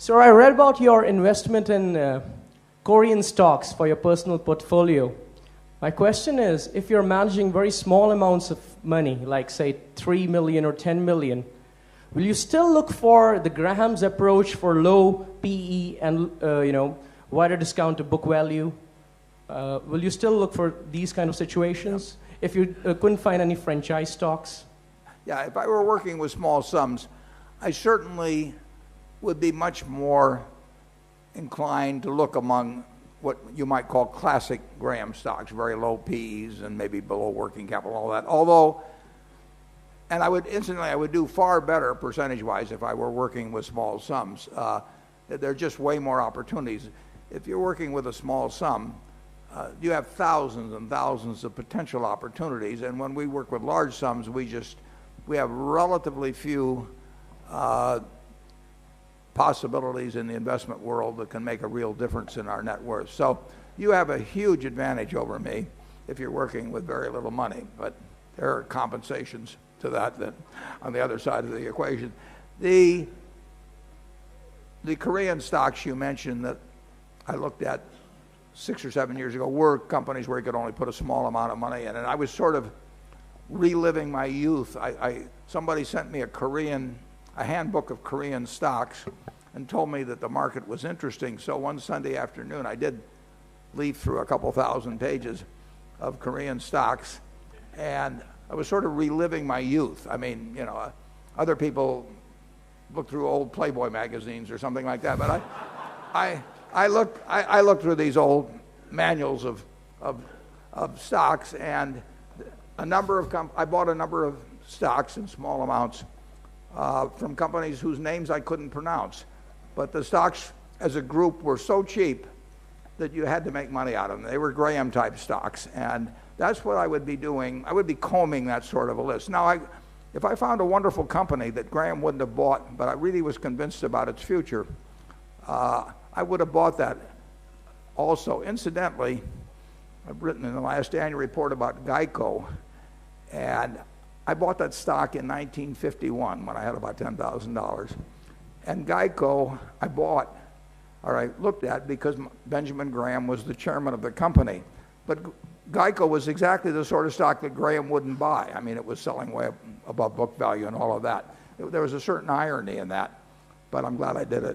So I read about your investment in Korean stocks for your personal portfolio. My question is, if you're managing very small amounts of money, like say 3 million or 10 million, will you still look for the Graham's approach for low PE and wider discount to book value? Will you still look for these kind of situations if you couldn't find any franchise stocks? Yeah, if I were working with small sums, I certainly would be much more inclined to look among what you might call classic Graham stocks, very low PEs and maybe below working capital, all that. Although, and I would do far better percentage-wise if I were working with small sums. There are just way more opportunities. If you're working with a small sum, you have thousands and thousands of potential opportunities. And when we work with large sums, we have relatively few possibilities in the investment world that can make a real difference in our net worth. So you have a huge advantage over me if you're working with very little money. But there are compensations to that on the other side of the equation. The Korean stocks you mentioned that I looked at 6 or 7 years ago were companies where you could only put a small amount of money in. And I was sort of reliving my youth. Somebody sent me a handbook of Korean stocks and told me that the market was interesting. So one Sunday afternoon, I did leaf through a couple thousand pages of Korean stocks, and I was sort of reliving my youth. I mean, other people look through old Playboy magazines or something like that, but I looked through these old manuals of stocks, and I bought a number of stocks in small amounts from companies whose names I couldn't pronounce. But the stocks as a group were so cheap that you had to make money out of them. They were Graham-type stocks, and that's what I would be doing. I would be combing that sort of a list. Now, if I found a wonderful company that Graham wouldn't have bought, but I really was convinced about its future, I would have bought that also. Incidentally, I've written in the last annual report about Geico, and I bought that stock in 1951 when I had about $10,000. And Geico I looked at because Benjamin Graham was the chairman of the company. But Geico was exactly the sort of stock that Graham wouldn't buy. I mean, it was selling way above book value and all of that. There was a certain irony in that, but I'm glad I did it.